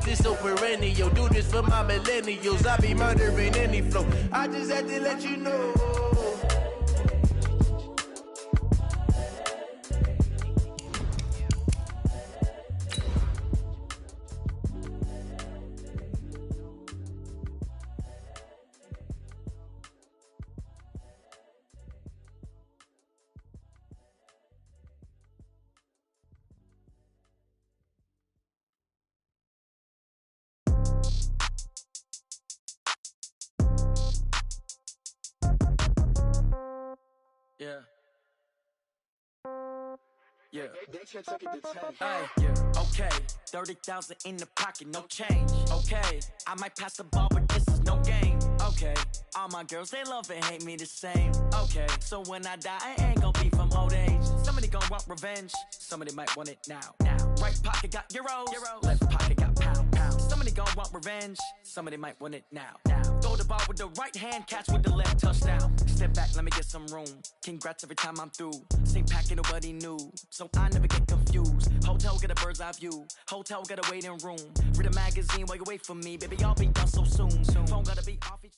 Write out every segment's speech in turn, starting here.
it's so perennial. Do this for my millennials. I be murdering any flow. I just had to let you know. Yeah. Okay, 30,000 in the pocket, no change. Okay, I might pass the ball, but this is no game. Okay, all my girls, they love and hate me the same. Okay, so when I die, I ain't gonna be from old age. Somebody gonna want revenge, somebody might want it now. Right pocket got euros, left pocket got pounds. Somebody gonna want revenge, somebody might want it now. Throw the ball with the right hand, catch with the left, touchdown. Step back, let me get some room. Congrats every time I'm through. Same packet, nobody knew, so I never get confused. Hotel get a bird's eye view. Hotel get a waiting room. Read a magazine while you wait for me, baby. I'll be done so soon. Phone gotta be off each.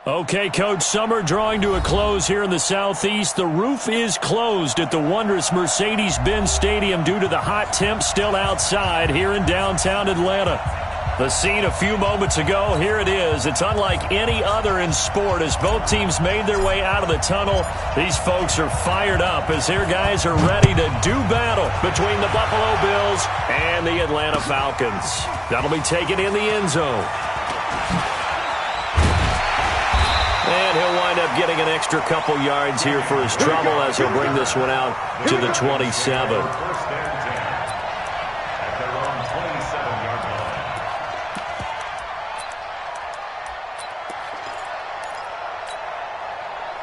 Okay, Coach, summer drawing to a close here in the Southeast. The roof is closed at the wondrous Mercedes-Benz Stadium due to the hot temps still outside here in downtown Atlanta. The scene a few moments ago, here it is. It's unlike any other in sport as both teams made their way out of the tunnel. These folks are fired up as their guys are ready to do battle between the Buffalo Bills and the Atlanta Falcons. That'll be taken in the end zone. And he'll wind up getting an extra couple yards here for his trouble as he'll bring this one out to the 27.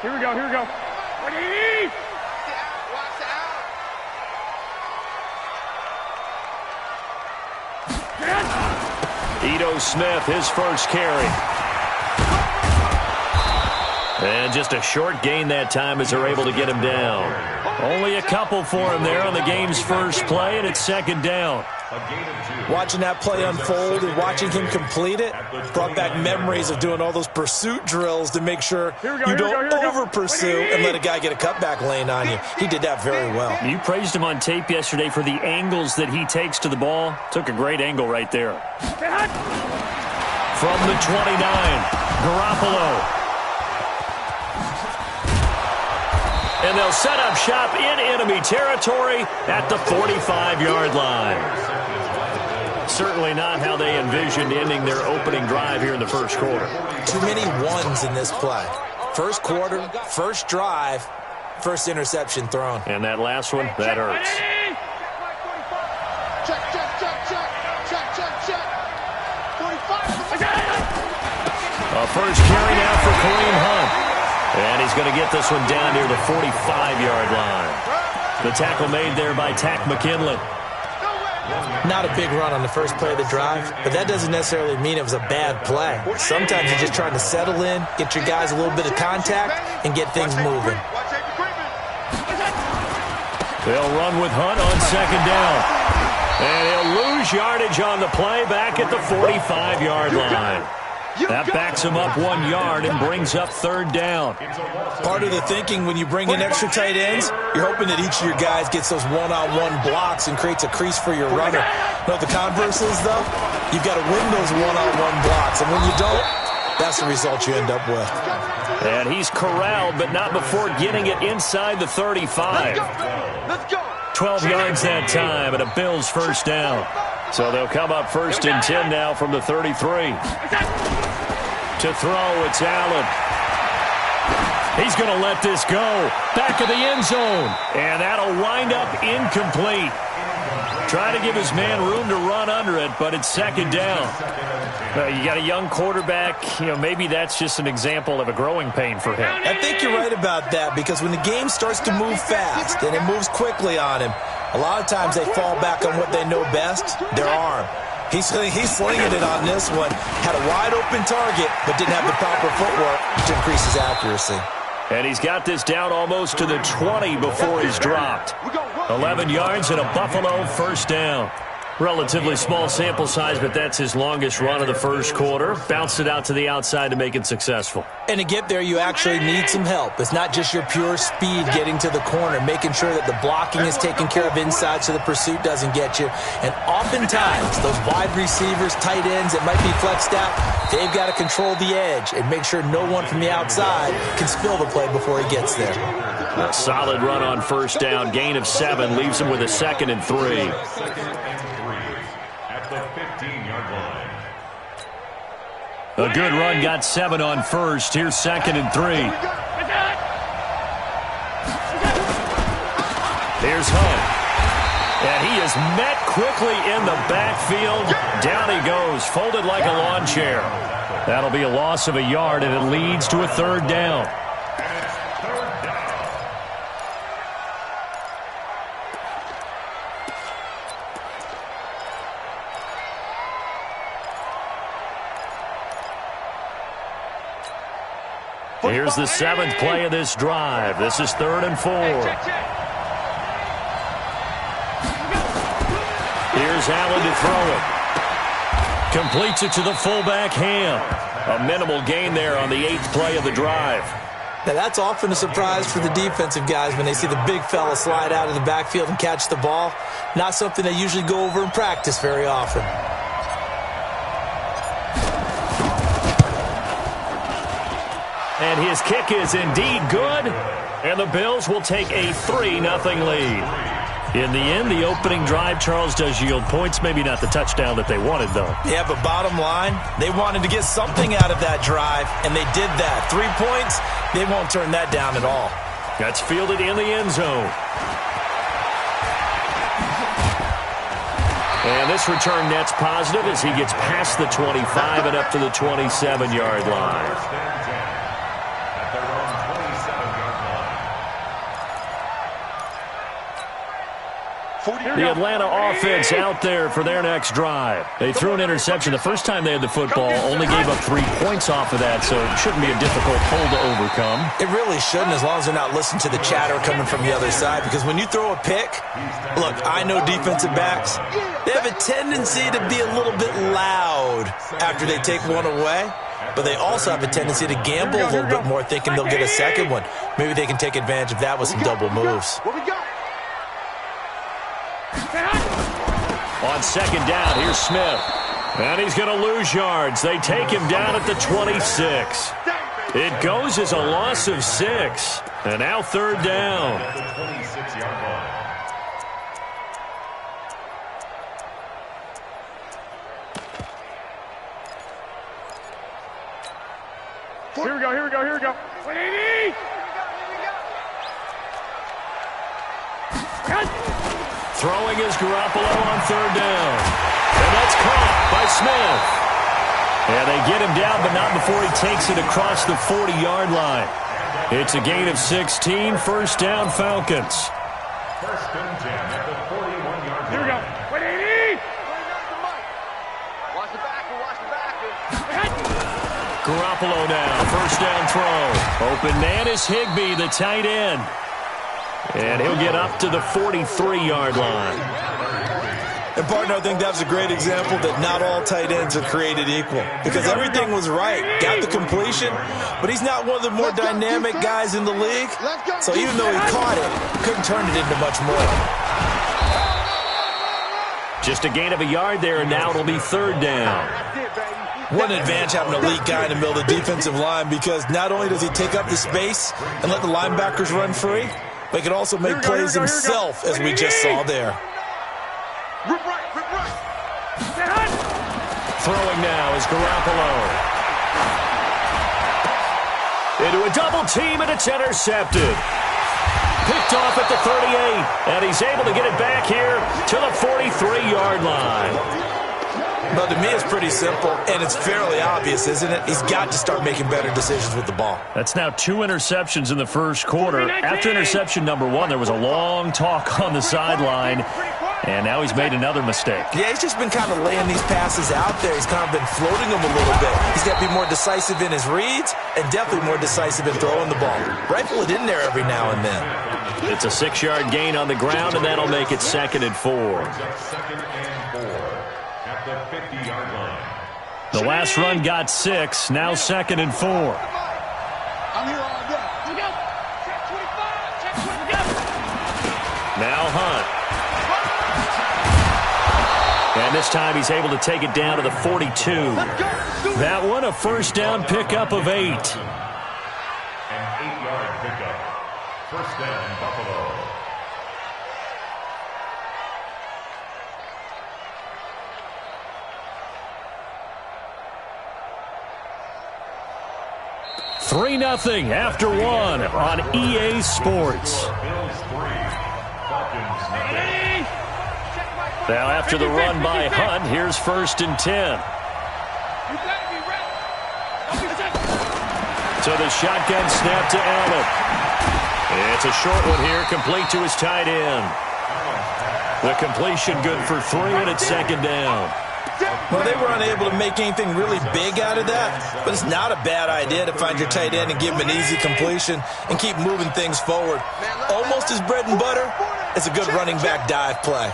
Here we go. Ito Smith, his first carry. And just a short gain that time as they're able to get him down. Only a couple for him there on the game's first play, and it's second down. Watching that play unfold and watching him complete it brought back memories of doing all those pursuit drills to make sure you don't over-pursue and let a guy get a cutback lane on you. He did that very well. You praised him on tape yesterday for the angles that he takes to the ball. Took a great angle right there. From the 29, Garoppolo. And they'll set up shop in enemy territory at the 45-yard line. Certainly not how they envisioned ending their opening drive here in the first quarter. Too many ones in this play. First quarter, first drive, first interception thrown. And that last one, that hurts. Check. 45. A first carry now for Kareem Hunt. And he's going to get this one down near the 45-yard line. The tackle made there by Tack McKinley. Not a big run on the first play of the drive, but that doesn't necessarily mean it was a bad play. Sometimes you're just trying to settle in, get your guys a little bit of contact, and get things moving. They'll run with Hunt on second down. And he'll lose yardage on the play back at the 45-yard line. That backs him up 1 yard and brings up third down. Part of the thinking when you bring in extra tight ends, you're hoping that each of your guys gets those one-on-one blocks and creates a crease for your runner. Know what the converse is, though? You've got to win those one-on-one blocks, and when you don't, that's the result you end up with. And he's corralled, but not before getting it inside the 35. 12 yards that time, and a Bills first down. So they'll come up first and 10 now from the 33. To throw, it's Allen. He's going to let this go. Back of the end zone. And that'll wind up incomplete. Trying to give his man room to run under it, but it's second down. You got a young quarterback. Maybe that's just an example of a growing pain for him. I think you're right about that, because when the game starts to move fast and it moves quickly on him, a lot of times they fall back on what they know best, their arm. He's slinging it on this one. Had a wide-open target, but didn't have the proper footwork to increase his accuracy. And he's got this down almost to the 20 before he's dropped. 11 yards and a Buffalo first down. Relatively small sample size, but that's his longest run of the first quarter. Bounced it out to the outside to make it successful. And to get there, you actually need some help. It's not just your pure speed getting to the corner, making sure that the blocking is taken care of inside so the pursuit doesn't get you. And oftentimes, those wide receivers, tight ends that might be flexed out, they've got to control the edge and make sure no one from the outside can spill the play before he gets there. A solid run on first down. Gain of 7 leaves him with a 2nd and 3. A good run, got 7 on first. Here's 2nd and 3. Here's Hunt. And he is met quickly in the backfield. Down he goes, folded like a lawn chair. That'll be a loss of a yard, and it leads to a 3rd down. Here's the 7th play of this drive. This is 3rd and 4. Here's Allen to throw it. Completes it to the fullback, Ham. A minimal gain there on the 8th play of the drive. Now, that's often a surprise for the defensive guys when they see the big fella slide out of the backfield and catch the ball. Not something they usually go over in practice very often. And his kick is indeed good, and the Bills will take a 3-0 lead. In the end, the opening drive, Charles, does yield points. Maybe not the touchdown that they wanted, though. Yeah, but bottom line, they wanted to get something out of that drive, and they did that. 3 points, they won't turn that down at all. That's fielded in the end zone. And this return net's positive as he gets past the 25 and up to the 27-yard line. The Atlanta offense out there for their next drive. They threw an interception the first time they had the football, only gave up 3 points off of that, so it shouldn't be a difficult hole to overcome. It really shouldn't, as long as they're not listening to the chatter coming from the other side, because when you throw a pick, look, I know defensive backs, they have a tendency to be a little bit loud after they take one away, but they also have a tendency to gamble a little bit more, thinking they'll get a second one. Maybe they can take advantage of that with some double moves. On 2nd down, here's Smith. And he's going to lose yards. They take him down at the 26. It goes as a loss of 6. And now 3rd down. Here we go, here we go, here we go. 180! Throwing is Garoppolo on 3rd down. And that's caught by Smith. And they get him down, but not before he takes it across the 40-yard line. It's a gain of 16, 1st down Falcons. First and 10 at the 41-yard line. Here we go. 180! Watch the back. Garoppolo now, 1st down throw. Open man is Higbee, the tight end. And he'll get up to the 43-yard line. And, partner, I think that's a great example that not all tight ends are created equal, because everything was right. Got the completion, but he's not one of the more dynamic guys in the league. So even though he caught it, couldn't turn it into much more. Just a gain of a yard there, and now it'll be 3rd down. What an advantage having an elite guy in the middle of the defensive line, because not only does he take up the space and let the linebackers run free, but he can also make plays himself, as we just saw there. Throwing now is Garoppolo. Into a double team, and it's intercepted. Picked off at the 38, and he's able to get it back here to the 43-yard line. But to me, it's pretty simple, and it's fairly obvious, isn't it? He's got to start making better decisions with the ball. That's now 2 interceptions in the first quarter. After interception number 1, there was a long talk on the sideline, and now he's made another mistake. Yeah, he's just been kind of laying these passes out there. He's kind of been floating them a little bit. He's got to be more decisive in his reads and definitely more decisive in throwing the ball. Rifle it in there every now and then. It's a 6-yard gain on the ground, and that'll make it 2nd and 4. 2nd and 4 at the 50-yard line. The last run got 6, now 2nd and 4. I'm here all day. Look out. Check 25. Check 25. Now Hunt. And this time he's able to take it down to the 42. That one a first down pickup of 8. An 8-yard pickup. First down, Buffalo. Three 0 after 1 on EA Sports. Bills 3, Falcons nothing. Now after the run by Hunt, here's 1st and 10. So the shotgun snap to Allen. It's a short one here, complete to his tight end. The completion good for 3, and it's 2nd down. Well, they were unable to make anything really big out of that, but it's not a bad idea to find your tight end and give him an easy completion and keep moving things forward. Almost his bread and butter. It's a good running back dive play.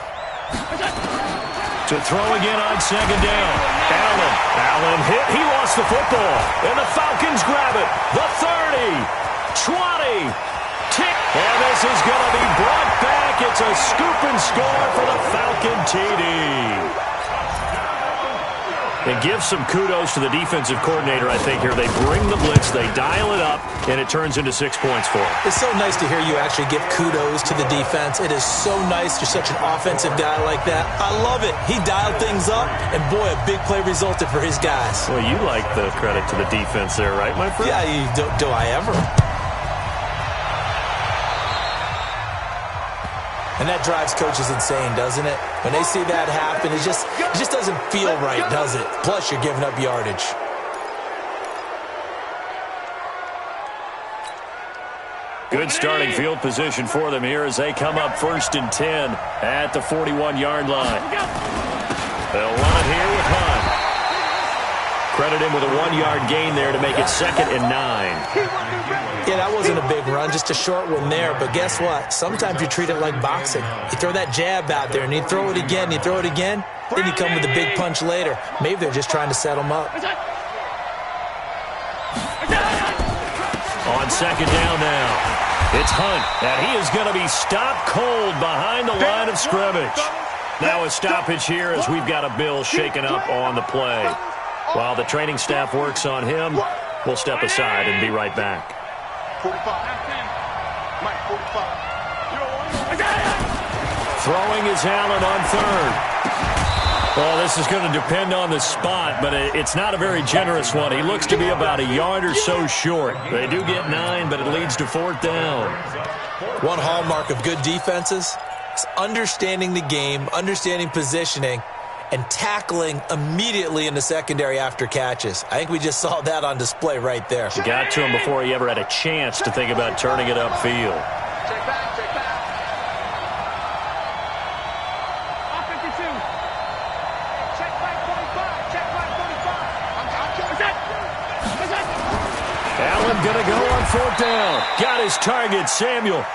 To throw again on 2nd down. Allen hit. He lost the football. And the Falcons grab it. The 30, 20, tick. And this is going to be brought back. It's a scoop and score for the Falcon TD. And give some kudos to the defensive coordinator, I think, here. They bring the blitz, they dial it up, and it turns into 6 points for them. It's so nice to hear you actually give kudos to the defense. It is so nice. You're such an offensive guy like that. I love it. He dialed things up, and boy, a big play resulted for his guys. Well, you like the credit to the defense there, right, my friend? Yeah, do I ever? And that drives coaches insane, doesn't it? When they see that happen, it just doesn't feel right, does it? Plus, you're giving up yardage. Good starting field position for them here as they come up 1st and 10 at the 41-yard line. They'll run it here with Hunt. Credit him with a 1-yard gain there to make it 2nd and 9. Yeah, that wasn't a big run, just a short one there. But guess what? Sometimes you treat it like boxing. You throw that jab out there, and you throw it again, then you come with a big punch later. Maybe they're just trying to set them up. On 2nd down now, it's Hunt, and he is going to be stopped cold behind the line of scrimmage. Now a stoppage here as we've got a Bill shaken up on the play. While the training staff works on him, we'll step aside and be right back. 45. Mike, 45. Throwing is Allen on 3rd. Well, this is going to depend on the spot, but it's not a very generous one. He looks to be about a yard or so short. They do get 9, but it leads to 4th down. One hallmark of good defenses is understanding the game, understanding positioning, and tackling immediately in the secondary after catches. I think we just saw that on display right there. He got to him before he ever had a chance to think about turning it upfield. Check back, check back. R52. Check back 45. Check back 45. Allen going to go on 4th down. Got his target, Samuel.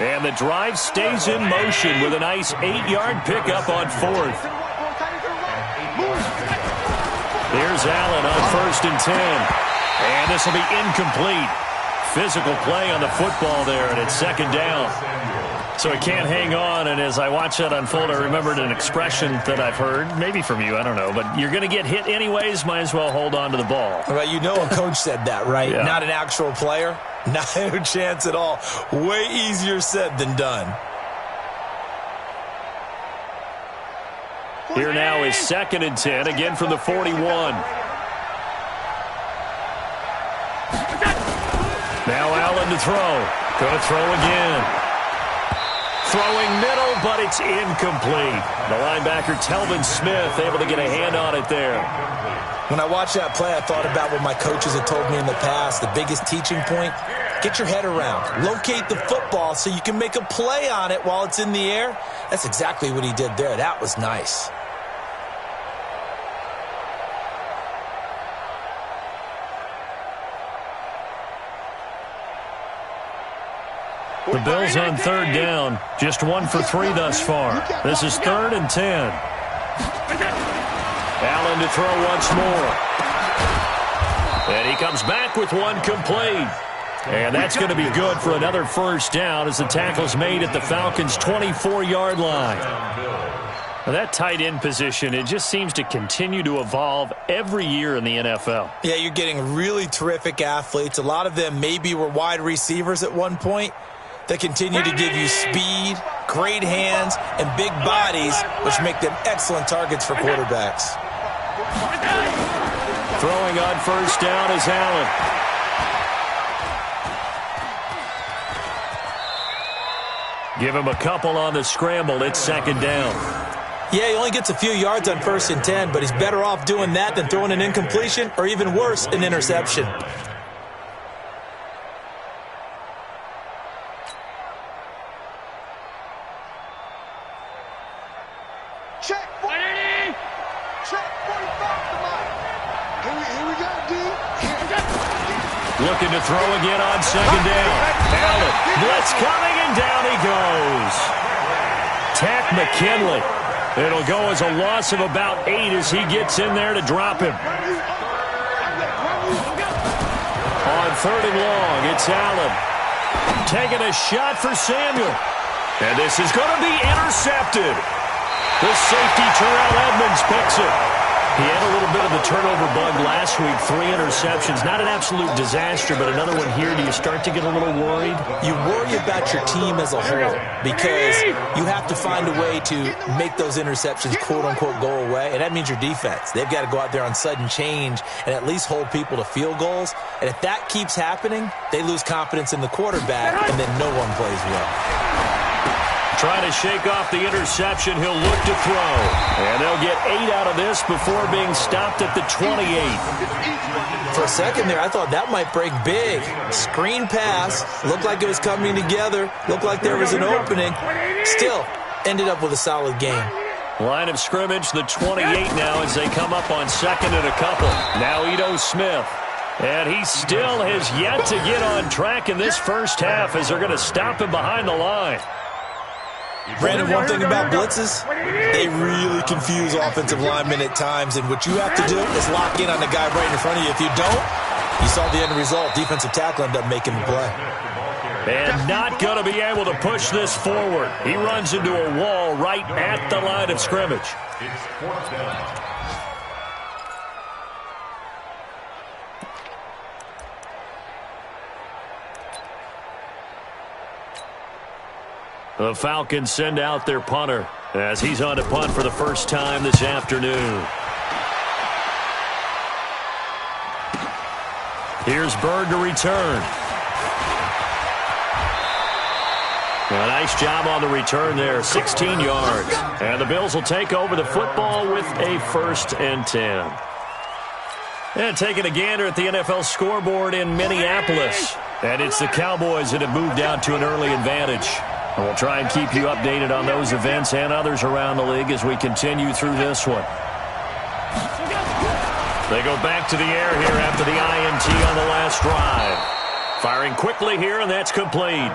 And the drive stays in motion with a nice 8-yard pickup on 4th. Here's Allen on 1st and 10. And this will be incomplete. Physical play on the football there, and it's 2nd down. So it can't hang on, and as I watch that unfold, I remembered an expression that I've heard, maybe from you, I don't know, but you're going to get hit anyways, might as well hold on to the ball. Well, you know a coach said that, right? Yeah. Not an actual player. Not a chance at all. Way easier said than done. Here now is 2nd and 10, again from the 41. Now Allen to throw. Going to throw again. Throwing middle, but it's incomplete. The linebacker, Telvin Smith, able to get a hand on it there. When I watched that play, I thought about what my coaches had told me in the past. The biggest teaching point, get your head around. Locate the football so you can make a play on it while it's in the air. That's exactly what he did there. That was nice. The Bills on third down, just 1 for 3 thus far. This is 3rd and 10. Allen to throw once more. And he comes back with one complete. And that's going to be good for another first down as the tackle's made at the Falcons' 24-yard line. Now, that tight end position, it just seems to continue to evolve every year in the NFL. Yeah, you're getting really terrific athletes. A lot of them maybe were wide receivers at one point. They continue to give you speed, great hands, and big bodies, which make them excellent targets for quarterbacks. Throwing on first down is Allen. Give him a couple on the scramble. It's 2nd down. Yeah, he only gets a few yards on 1st and 10, but he's better off doing that than throwing an incompletion or even worse, an interception. Check 40. Check 45 to Mike. Here we go, D. Looking to throw again on 2nd down. Allen, blitz coming, and down he goes. Tack McKinley. It'll go as a loss of about 8 as he gets in there to drop him. On 3rd and long, it's Allen. Taking a shot for Samuel. And this is going to be intercepted. The safety, Terrell Edmonds, picks it. He had a little bit of the turnover bug last week, 3 interceptions. Not an absolute disaster, but another one here. Do you start to get a little worried? You worry about your team as a whole because you have to find a way to make those interceptions, quote-unquote, go away, and that means your defense. They've got to go out there on sudden change and at least hold people to field goals, and if that keeps happening, they lose confidence in the quarterback, and then no one plays well. Trying to shake off the interception. He'll look to throw. And they'll get 8 out of this before being stopped at the 28. For a second there, I thought that might break big. Screen pass. Looked like it was coming together. Looked like there was an opening. Still, ended up with a solid game. Line of scrimmage, the 28 now as they come up on 2nd and a couple. Now Ito Smith. And he still has yet to get on track in this first half as they're going to stop him behind the line. Brandon, one thing about blitzes, they really confuse offensive linemen at times, and what you have to do is lock in on the guy right in front of you. If you don't, you saw the end result. Defensive tackle ended up making the play. And not going to be able to push this forward. He runs into a wall right at the line of scrimmage. It's 4th down. The Falcons send out their punter as he's on to punt for the first time this afternoon. Here's Bird to return. A nice job on the return there, 16 yards. And the Bills will take over the football with a 1st and 10. And taking a gander at the NFL scoreboard in Minneapolis. And it's the Cowboys that have moved out to an early advantage. And we'll try and keep you updated on those events and others around the league as we continue through this one. They go back to the air here after the INT on the last drive. Firing quickly here, and that's complete.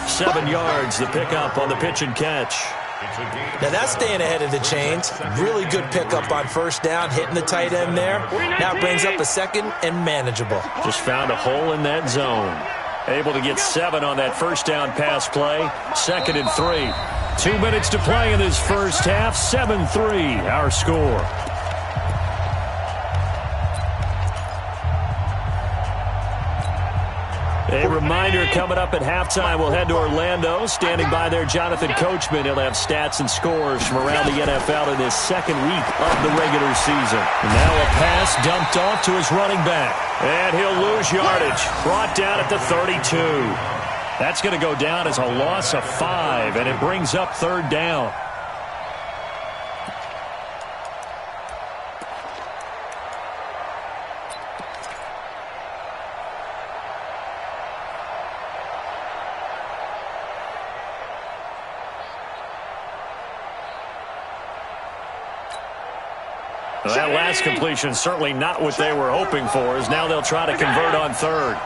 7 yards, the pickup on the pitch and catch. Now that's staying ahead of the chains. Really good pickup on 1st down, hitting the tight end there. Now brings up a 2nd and manageable. Just found a hole in that zone. Able to get 7 on that 1st down pass play. 2nd and 3. 2 minutes to play in this first half. 7-3, our score. A reminder coming up at halftime, we'll head to Orlando. Standing by there, Jonathan Coachman. He'll have stats and scores from around the NFL in this 2nd week of the regular season. And now a pass dumped off to his running back. And he'll lose yardage. Brought down at the 32. That's going to go down as a loss of 5, and it brings up 3rd down. Well, that last completion certainly not what they were hoping for, as now they'll try to convert on 3rd. Hey,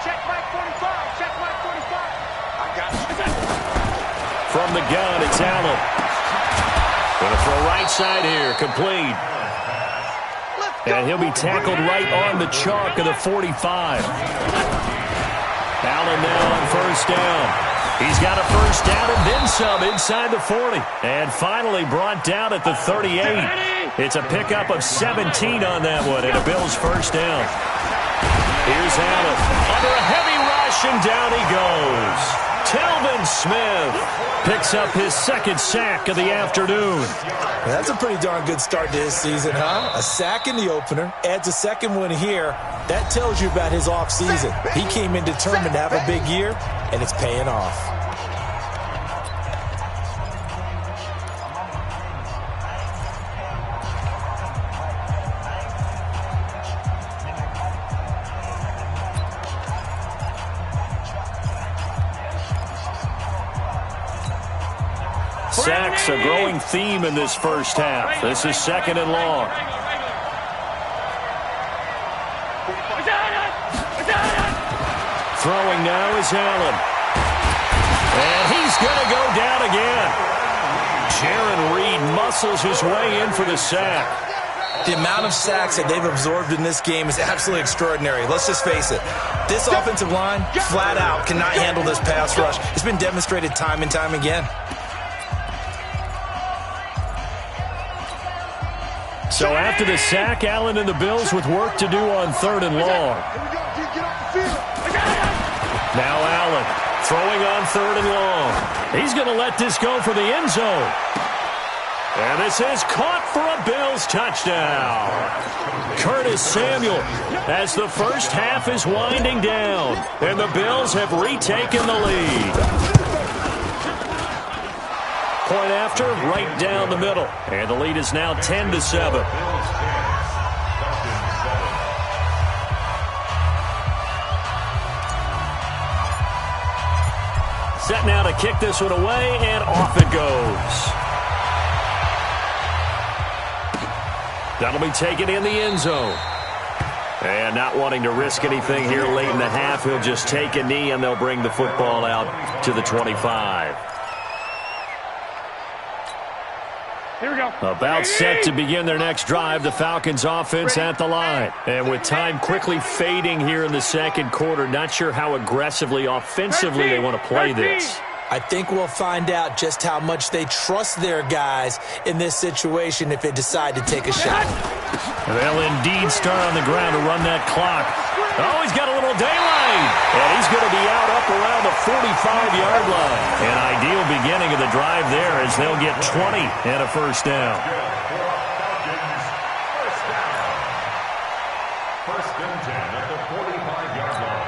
check Mike 45. Check Mike 45. from the gun, it's Allen. Going to throw right side here, complete. And he'll be tackled right on the chalk of the 45. Allen now on first down. He's got a first down and then some inside the 40. And finally brought down at the 38. It's a pickup of 17 on that one and a Bills first down. Here's Allen under a heavy rush and down he goes. Telvin Smith picks up his second sack of the afternoon. That's a pretty darn good start to his season, huh? A sack in the opener, adds a second one here. That tells you about his offseason. He came in determined to have a big year, and it's paying off. Sacks, a growing theme in this first half. This is second and long. Throwing now is Allen. And he's going to go down again. Jaron Reed muscles his way in for the sack. The amount of sacks that they've absorbed in this game is absolutely extraordinary. Let's just face it. This offensive line, flat out, cannot handle this pass rush. It's been demonstrated time and time again. So after the sack, Allen and the Bills with work to do on third and long. Now Allen throwing on third and long. He's going to let this go for the end zone. And this is caught for a Bills touchdown. Curtis Samuel as the first half is winding down. And the Bills have retaken the lead. Point after, right down the middle. And the lead is now 10-7. Set now to kick this one away, and off it goes. That'll be taken in the end zone. And not wanting to risk anything here late in the half, he'll just take a knee, and they'll bring the football out to the 25. Here we go. About set to begin their next drive, the Falcons offense at the line. And with time quickly fading here in the second quarter, not sure how aggressively, offensively they want to play this. I think we'll find out just how much they trust their guys in this situation if they decide to take a shot. They'll indeed start on the ground to run that clock. Oh, he's got a little daylight. And he's going to be out up around the 45-yard line. An ideal beginning of the drive there as they'll get 20 and a first down. First and 10 at the 45-yard line.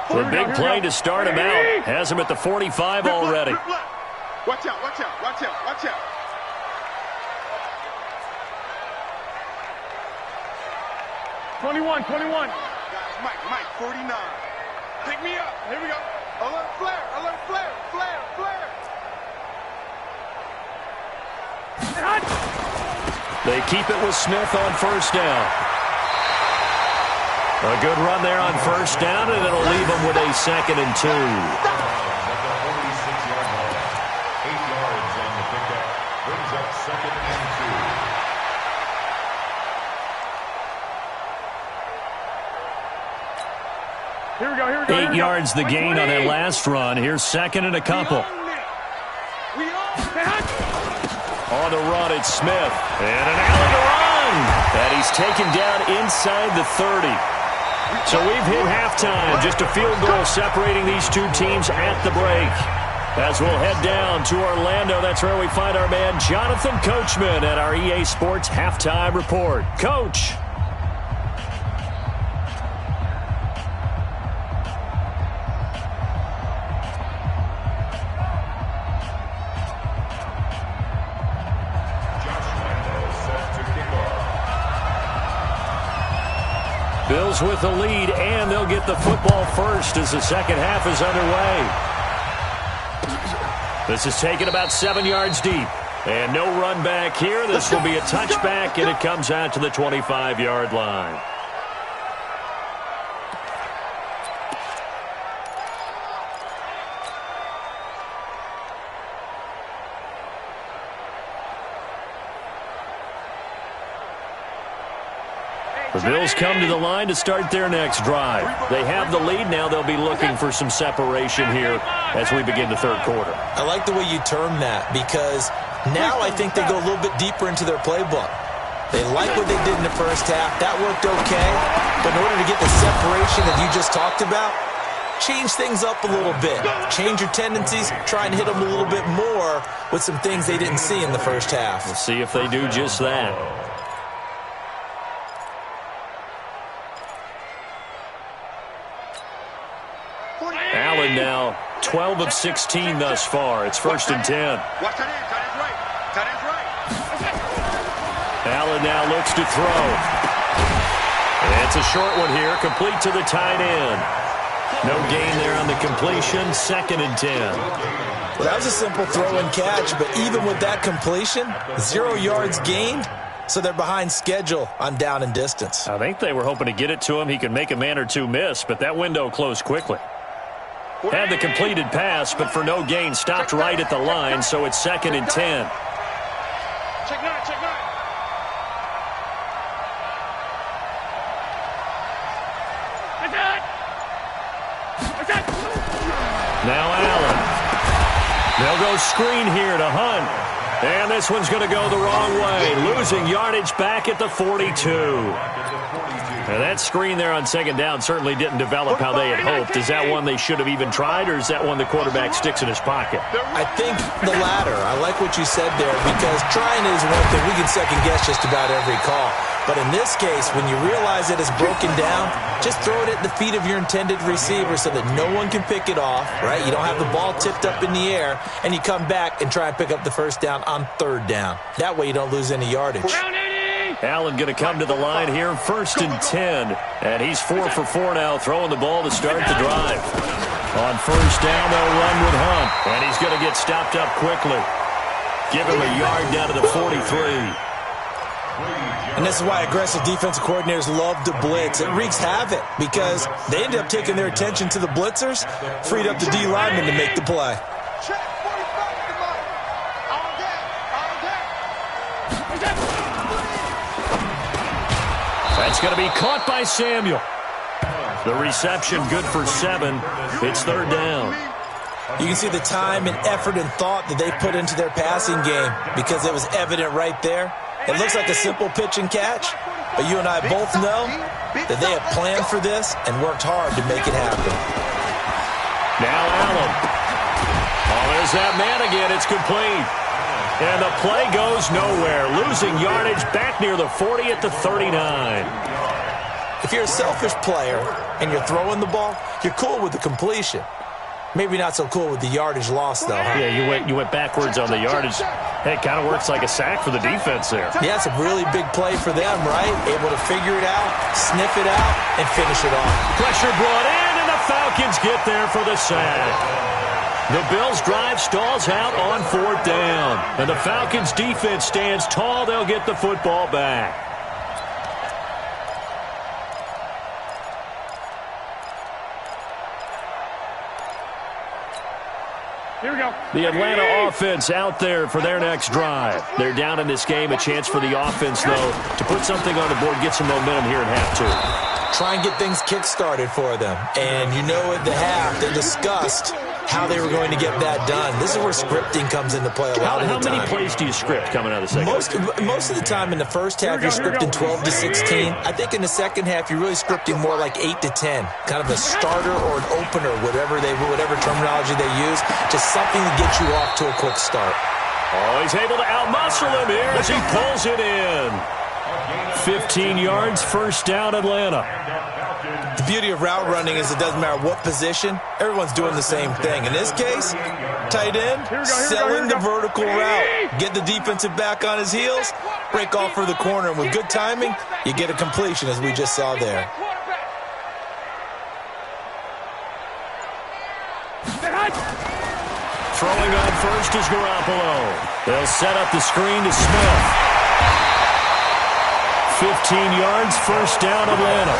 The big play to start him out. Has him at the 45 already. Watch out, watch out, watch out, watch out. '21. Mike, 49. Pick me up. Here we go. Alert flare. They keep it with Smith on first down. A good run there on first down, and it'll leave them with a 2nd and 2. At the 46-yard line. 8 yards on the pickup. Brings up 2nd and 2. Here we go. 8 yards the gain on that last run. Here's 2nd and a couple. On the run, it's Smith. And an alley to run. And he's taken down inside the 30. So we've hit halftime. Just a field goal separating these two teams at the break. As we'll head down to Orlando, that's where we find our man Jonathan Coachman at our EA Sports Halftime Report. Coach. Bills with the lead, and they'll get the football first as the second half is underway. This is taken about 7 yards deep. And no run back here. This will be a touchback, and it comes out to the 25-yard line. The Bills come to the line to start their next drive. They have the lead. Now they'll be looking for some separation here as we begin the third quarter. I like the way you term that because now I think they go a little bit deeper into their playbook. They like what they did in the first half. That worked okay. But in order to get the separation that you just talked about, change things up a little bit. Change your tendencies. Try and hit them a little bit more with some things they didn't see in the first half. We'll see if they do just that. Allen now 12 of 16 thus far. It's 1st and 10. Watch that end. Tight end's right. Tight end's right. Allen now looks to throw. It's a short one here, complete to the tight end. No gain there on the completion, 2nd and 10. Well, that was a simple throw and catch, but even with that completion, 0 yards gained, so they're behind schedule on down and distance. I think they were hoping to get it to him. He could make a man or two miss, but that window closed quickly. Had the completed pass, but for no gain, stopped right at the line, so it's 2nd and 10. Check 9, check 9. Now Allen. They'll go screen here to Hunt. And this one's going to go the wrong way. Losing yardage back at the 42. And that screen there on 2nd down certainly didn't develop how they had hoped. Is that one they should have even tried, or is that one the quarterback sticks in his pocket? I think the latter. I like what you said there because trying is one thing. We can second-guess just about every call. But in this case, when you realize that it's broken down, just throw it at the feet of your intended receiver so that no one can pick it off, right? You don't have the ball tipped up in the air, and you come back and try and pick up the 1st down on 3rd down. That way you don't lose any yardage. Allen going to come to the line here, 1st and 10. And he's 4 for 4 now, throwing the ball to start the drive. On 1st down, they'll run with Hunt. And he's going to get stopped up quickly. Give him a yard down to the 43. And this is why aggressive defensive coordinators love to blitz. It wreaks havoc because they end up taking their attention to the blitzers, freed up the D lineman to make the play. That's going to be caught by Samuel. The reception good for 7. It's 3rd down. You can see the time and effort and thought that they put into their passing game because it was evident right there. It looks like a simple pitch and catch, but you and I both know that they have planned for this and worked hard to make it happen. Now Allen. Oh, there's that man again. It's complete. And the play goes nowhere. Losing yardage back near the 40 at the 39. If you're a selfish player and you're throwing the ball, you're cool with the completion. Maybe not so cool with the yardage loss, though. Huh? Yeah, you went backwards on the yardage. Hey, it kind of works like a sack for the defense there. Yeah, it's a really big play for them, right? Able to figure it out, sniff it out, and finish it off. Pressure brought in, and the Falcons get there for the sack. The Bills' drive stalls out on 4th down. And the Falcons' defense stands tall. They'll get the football back. Here we go. The Atlanta offense out there for their next drive. They're down in this game. A chance for the offense, though, to put something on the board, get some momentum here at half 2. Try and get things kick-started for them. And you know at the half, they discussed how they were going to get that done. This is where scripting comes into play a lot of the time. How many plays do you script coming out of the second half? Most of the time in the first half, you're scripting 12 to 16. I think in the second half, you're really scripting more like 8 to 10. Kind of a starter or an opener, whatever terminology they use. Just something to get you off to a quick start. Oh, he's able to outmuscle him here as he pulls it in. 15 yards, 1st down, Atlanta. The beauty of route running is it doesn't matter what position, everyone's doing the same thing. In this case, tight end, selling the vertical route. Get the defensive back on his heels, break off for the corner, and with good timing, you get a completion as we just saw there. Throwing on 1st is Garoppolo. They'll set up the screen to Smith. 15 yards, 1st down, Atlanta.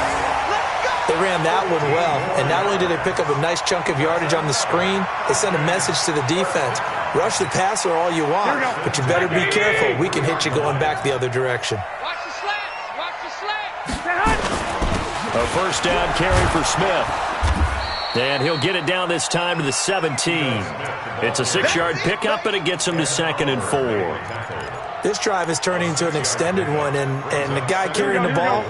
They ran that one well, and not only did they pick up a nice chunk of yardage on the screen, they sent a message to the defense. Rush the passer all you want, but you better be careful. We can hit you going back the other direction. Watch the slats. Watch the slats. A first down carry for Smith. And he'll get it down this time to the 17. It's a 6-yard pickup, and it gets him to 2nd and 4. This drive is turning into an extended one, and the guy carrying the ball,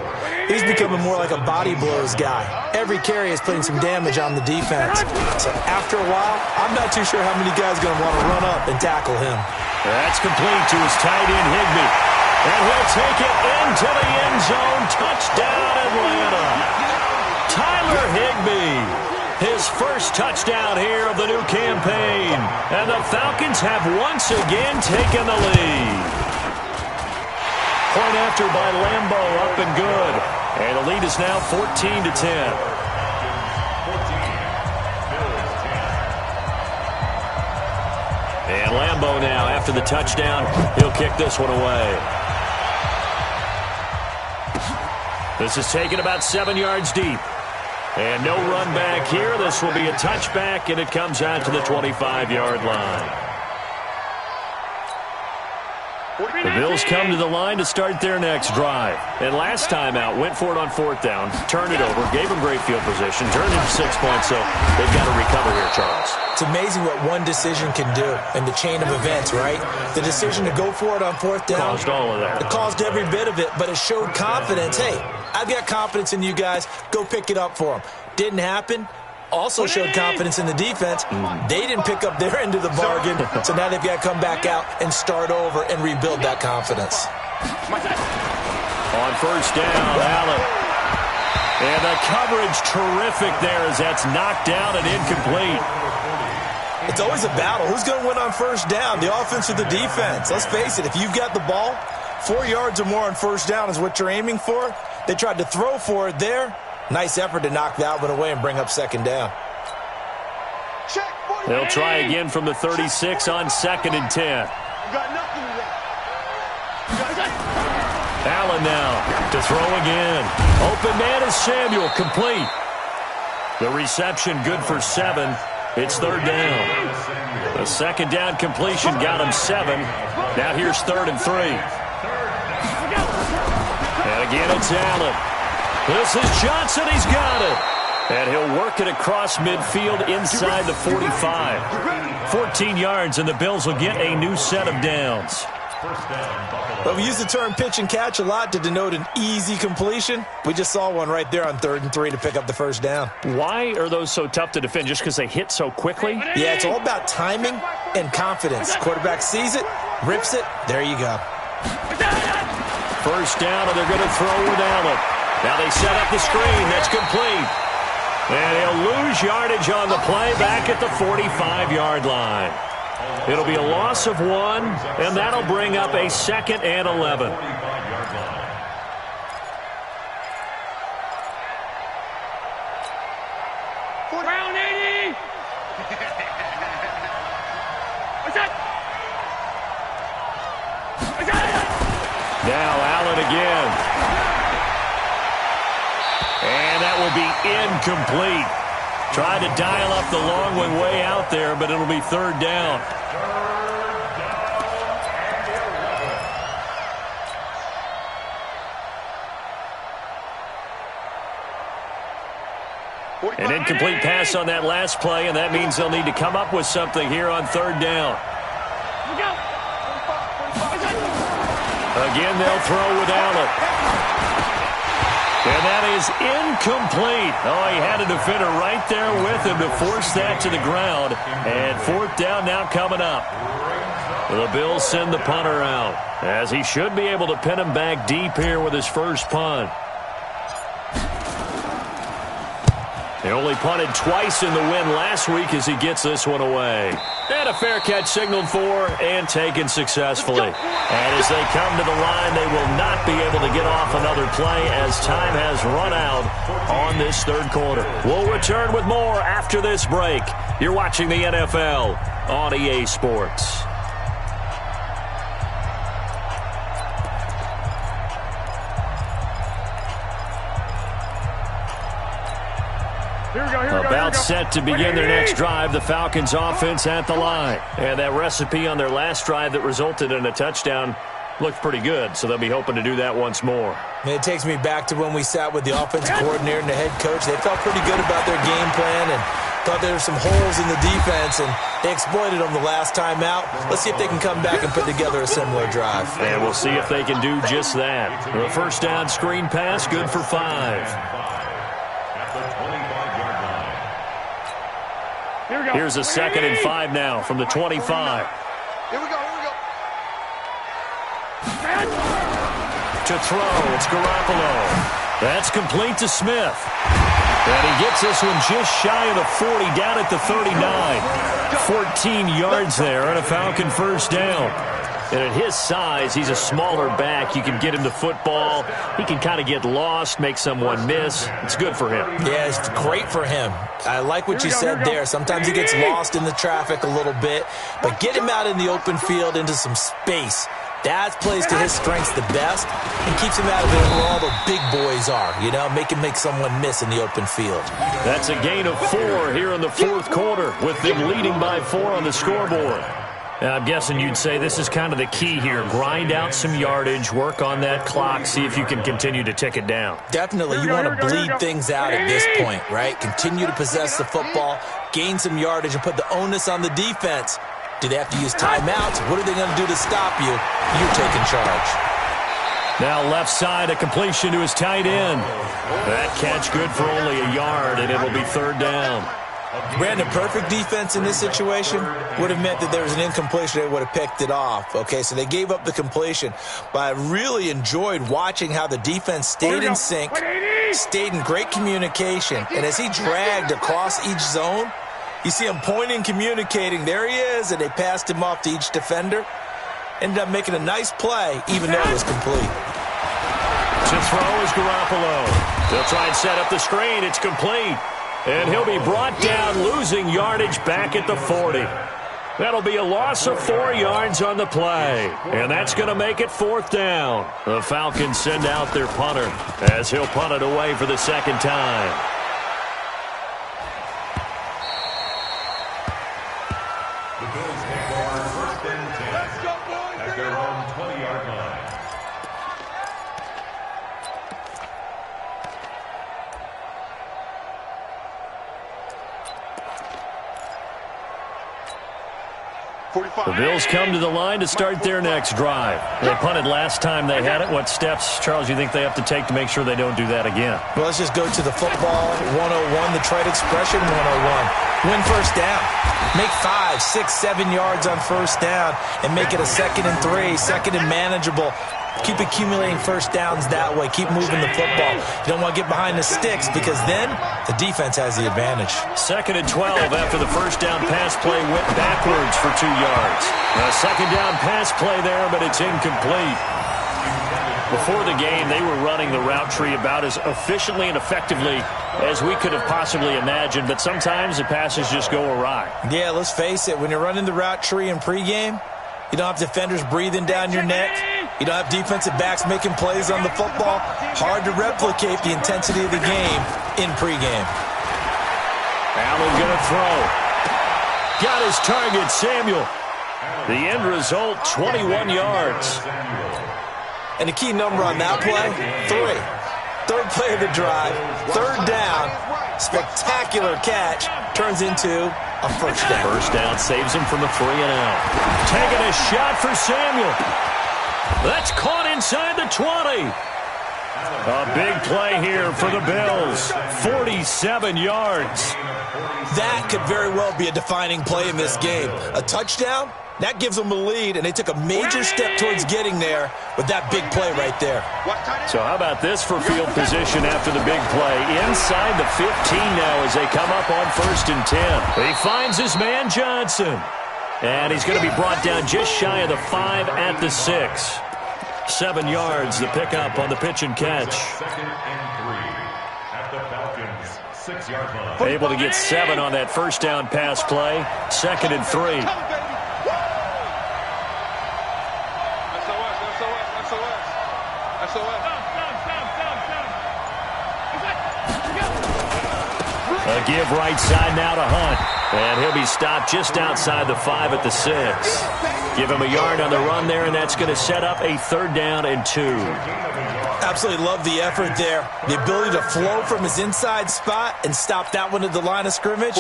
he's becoming more like a body blows guy. Every carry is putting some damage on the defense. So after a while, I'm not too sure how many guys are going to want to run up and tackle him. That's complete to his tight end, Higbee. And he'll take it into the end zone. Touchdown, Atlanta. Tyler Higbee. His first touchdown here of the new campaign. And the Falcons have once again taken the lead. Point after by Lambeau, up and good. And the lead is now 14-10. And Lambeau now, after the touchdown, he'll kick this one away. This is taken about 7 yards deep. And no run back here. This will be a touchback, and it comes out to the 25-yard line. The Bills come to the line to start their next drive. And last time out, went for it on 4th down, turned it over, gave them great field position, turned it to 6 points, so they've got to recover here, Charles. It's amazing what one decision can do in the chain of events, right? The decision to go for it on 4th down. Caused all of that. It caused every bit of it, but it showed confidence. Hey, I've got confidence in you guys. Go pick it up for them. Didn't happen. Also showed confidence in the defense. They didn't pick up their end of the bargain, so now they've got to come back out and start over and rebuild that confidence. On 1st down, Allen. And the coverage terrific there as that's knocked down and incomplete. It's always a battle. Who's going to win on 1st down, the offense or the defense? Let's face it, if you've got the ball, 4 yards or more on 1st down is what you're aiming for. They tried to throw for it there. Nice effort to knock that one away and bring up 2nd down. They'll try again from the 36 on 2nd and 10. Allen now to throw again. Open man is Samuel, complete. The reception good for 7. It's 3rd down. The 2nd down completion got him 7. Now here's 3rd and 3. And again it's Allen. This is Johnson. He's got it. And he'll work it across midfield inside the 45. 14 yards, and the Bills will get a new set of downs. Well, we use the term pitch and catch a lot to denote an easy completion. We just saw one right there on 3rd and 3 to pick up the 1st down. Why are those so tough to defend? Just because they hit so quickly? Yeah, it's all about timing and confidence. Quarterback sees it, rips it, there you go. 1st down, and they're going to throw with Allen. Now they set up the screen. That's complete. And he'll lose yardage on the play back at the 45-yard line. It'll be a loss of 1, and that'll bring up a 2nd and 11. Round 80. Now Allen again. And that will be incomplete. Tried to dial up the long one way out there, but it'll be 3rd down. An incomplete pass on that last play, and that means they'll need to come up with something here on 3rd down. Again, they'll throw with Allen. And that is incomplete. Oh, he had a defender right there with him to force that to the ground. And 4th down now coming up. The Bills send the punter out, as he should be able to pin him back deep here with his first punt. He only punted twice in the win last week as he gets this one away. And a fair catch signaled for and taken successfully. And as they come to the line, they will not be able to get off another play as time has run out on this 3rd quarter. We'll return with more after this break. You're watching the NFL on EA Sports. About set to begin their next drive, the Falcons offense at the line. And that recipe on their last drive that resulted in a touchdown, looked pretty good, so they'll be hoping to do that once more. It takes me back to when we sat with the offensive coordinator and the head coach. They felt pretty good about their game plan and thought there were some holes in the defense, and they exploited them the last time out. Let's see if they can come back and put together a similar drive. And we'll see if they can do just that. The first down screen pass, good for 5. Here's a 2nd and 5 now from the 25. Here we go. To throw, it's Garoppolo. That's complete to Smith. And he gets this one just shy of the 40, down at the 39. 14 yards there and a Falcon first down. And at his size, he's a smaller back. You can get him the football. He can kind of get lost, make someone miss. It's good for him. Yeah, it's great for him. I like what you said there. Sometimes he gets lost in the traffic a little bit. But get him out in the open field into some space. That plays to his strengths the best and keeps him out of it where all the big boys are, you know, make someone miss in the open field. That's a gain of 4 here in the fourth quarter with them leading by 4 on the scoreboard. Now, I'm guessing you'd say this is kind of the key here. Grind out some yardage, work on that clock, see if you can continue to tick it down. Definitely, you want to bleed things out at this point, right? Continue to possess the football, gain some yardage, and put the onus on the defense. Do they have to use timeouts? What are they going to do to stop you? You're taking charge. Now left side, a completion to his tight end. That catch good for only a yard, and it'll be 3rd down. Brandon, perfect defense in this situation would have meant that there was an incompletion. They would have picked it off. Okay, so they gave up the completion. But I really enjoyed watching how the defense stayed in sync, stayed in great communication. And as he dragged across each zone, you see him pointing, communicating. There he is, and they passed him off to each defender. Ended up making a nice play, even though it was complete. To throw is Garoppolo. They'll try and set up the screen. It's complete. And he'll be brought down, losing yardage back at the 40. That'll be a loss of 4 yards on the play. And that's going to make it 4th down. The Falcons send out their punter as he'll punt it away for the 2nd time. The Bills come to the line to start their next drive. They punted last time they had it. What steps, Charles, you think they have to take to make sure they don't do that again? Well, let's just go to the football 101, the trade expression 101. Win first down. Make 5, 6, 7 yards on first down and make it a 2nd and 3, 2nd and manageable. Keep accumulating first downs that way. Keep moving the football. You don't want to get behind the sticks because then the defense has the advantage. 2nd and 12 after the first down pass play went backwards for 2 yards. A 2nd down pass play there, but it's incomplete. Before the game, they were running the route tree about as efficiently and effectively as we could have possibly imagined, but sometimes the passes just go awry. Yeah, let's face it. When you're running the route tree in pregame, you don't have defenders breathing down your neck. You don't have defensive backs making plays on the football. Hard to replicate the intensity of the game in pregame. Allen going to throw. Got his target, Samuel. The end result, 21 yards. And the key number on that play, 3. 3rd play of the drive, 3rd down, spectacular catch, turns into a first down. First down saves him from a 3-and-out. Taking a shot for Samuel. That's caught inside the 20. A big play here for the Bills. 47 yards. That could very well be a defining play in this game. A touchdown, that gives them a lead, and they took a major step towards getting there with that big play right there. So how about this for field position after the big play? Inside the 15 now as they come up on 1st and 10. He finds his man Johnson. And he's going to be brought down just shy of the 5 at the 6. 7 yards, the pickup on the pitch and catch. 2nd and 3 at the Falcons' 6-yard line. Able to get 7 on that first down pass play. 2nd and 3. A give right side now to Hunt. And he'll be stopped just outside the 5 at the 6. Give him a yard on the run there, and that's going to set up a 3rd down and 2. Absolutely love the effort there. The ability to flow from his inside spot and stop that one at the line of scrimmage.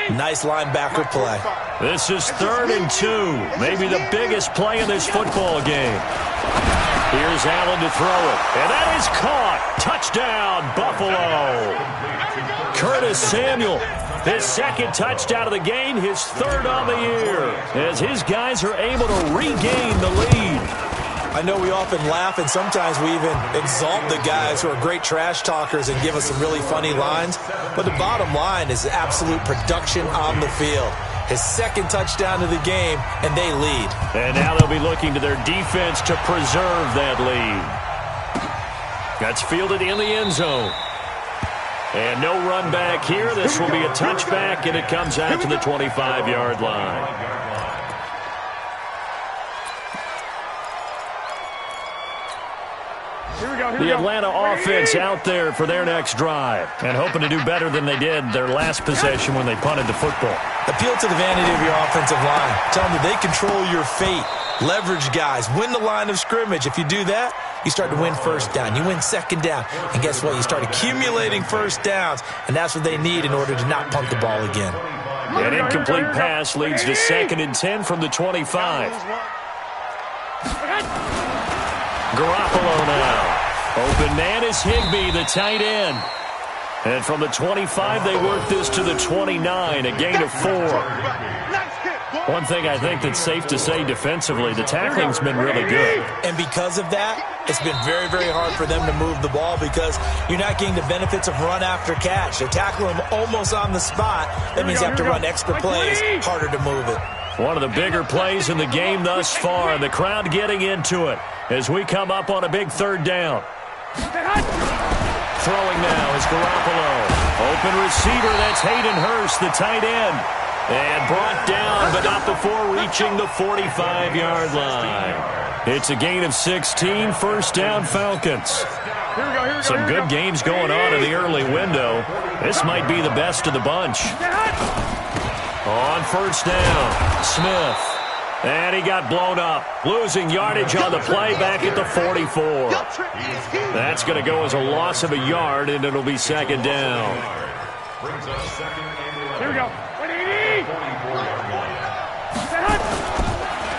Nice linebacker play. This is 3rd and 2. Maybe the biggest play in this football game. Here's Allen to throw it. And that is caught. Touchdown, Buffalo. Curtis Samuel, his 2nd touchdown of the game, his 3rd on the year, as his guys are able to regain the lead. I know we often laugh, and sometimes we even exalt the guys who are great trash talkers and give us some really funny lines. But the bottom line is absolute production on the field. His 2nd touchdown of the game, and they lead. And now they'll be looking to their defense to preserve that lead. That's fielded in the end zone. And no run back here. This will be a touchback, and it comes out to the 25-yard line. The Atlanta offense out there for their next drive and hoping to do better than they did their last possession when they punted the football. Appeal to the vanity of your offensive line. Tell them that they control your fate. Leverage guys. Win the line of scrimmage. If you do that, you start to win 1st down. You win 2nd down. And guess what? You start accumulating 1st downs, and that's what they need in order to not punt the ball again. An incomplete pass leads to 2nd and 10 from the 25. Garoppolo now. Open man is Higbee, the tight end. And from the 25, they work this to the 29, a gain of 4. One thing I think that's safe to say defensively, the tackling's been really good. And because of that, it's been very, very hard for them to move the ball because you're not getting the benefits of run after catch. They're tackling them almost on the spot. That means you have to run extra plays, harder to move it. One of the bigger plays in the game thus far, and the crowd getting into it as we come up on a big 3rd down. Throwing now is Garoppolo. Open receiver, that's Hayden Hurst, the tight end. And brought down, but not before reaching the 45-yard line. It's a gain of 16, 1st down Falcons. Some good games going on in the early window. This might be the best of the bunch. On 1st down, Smith. And he got blown up, losing yardage on the play back at the 44. That's going to go as a loss of a yard, and it'll be 2nd down. Here we go.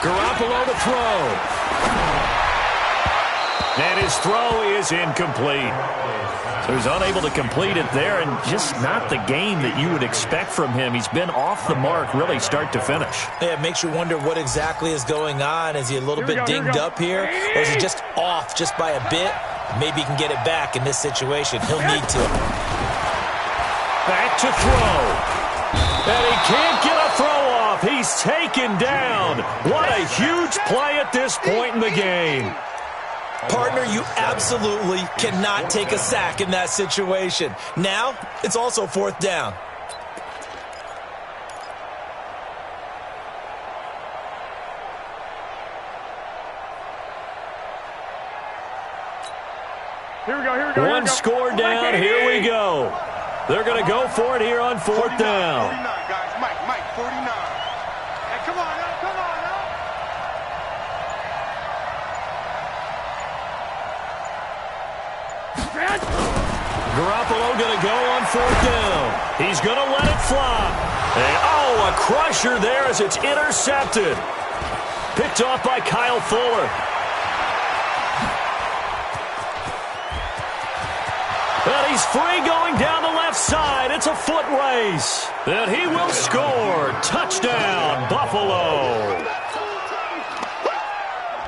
Garoppolo to throw. And his throw is incomplete. So he's unable to complete it there, and just not the game that you would expect from him. He's been off the mark really start to finish. Yeah, it makes you wonder what exactly is going on. Is he a little bit dinged up here, or is he just off just by a bit? Maybe he can get it back in this situation. He'll need to. Back to throw. And he can't get a throw off. He's taken down. What a huge play at this point in the game. Partner, you absolutely cannot take a sack in that situation. Now, it's also 4th down. Here we go. One score down. Here we go. They're going to go for it here on 4th down. 49, guys. Mike, 49. Hey, come on now. Garoppolo going to go on 4th down. He's going to let it fly. And, a crusher there as it's intercepted. Picked off by Kyle Fuller. And he's free going down the left side. It's a foot race. And he will score. Touchdown, Buffalo.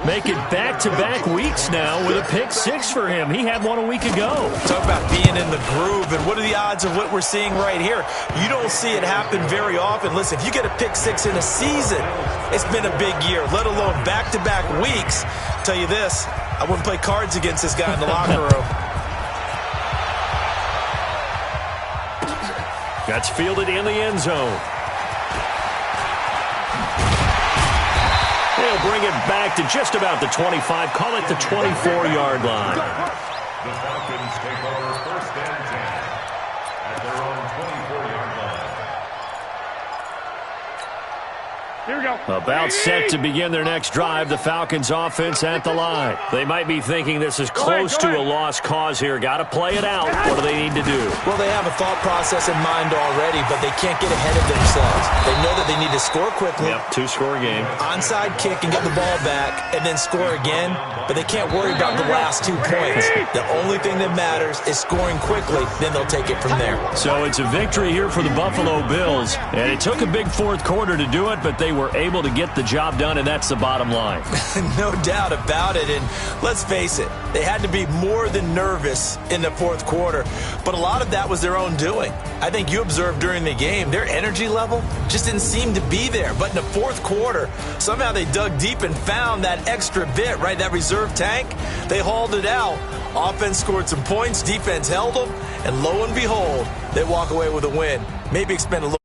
Make it back-to-back weeks now with a pick-6 for him. He had one a week ago. Talk about being in the groove, and what are the odds of what we're seeing right here? You don't see it happen very often. Listen, if you get a pick-6 in a season, it's been a big year, let alone back-to-back weeks. I'll tell you this, I wouldn't play cards against this guy in the locker room. That's fielded in the end zone. They'll bring it back to just about the 25. Call it the 24-yard line. The Falcons take over 1st and 10 at their own 24-yard line. Here we go. About set to begin their next drive, the Falcons offense at the line. They might be thinking this is close to a lost cause here. Got to play it out. What do they need to do? Well, they have a thought process in mind already, but they can't get ahead of themselves. They know that they need to score quickly. Yep, two-score game. Onside kick and get the ball back and then score again, but they can't worry about the last 2 points. The only thing that matters is scoring quickly, then they'll take it from there. So it's a victory here for the Buffalo Bills, and it took a big fourth quarter to do it, but they were able to get the job done, and that's the bottom line. No doubt about it, and let's face it, they had to be more than nervous in the fourth quarter, but a lot of that was their own doing. I think you observed during the game, their energy level just didn't seem to be there, but in the fourth quarter, somehow they dug deep and found that extra bit, right, that reserve tank. They hauled it out. Offense scored some points, defense held them, and lo and behold, they walk away with a win. Maybe expend a little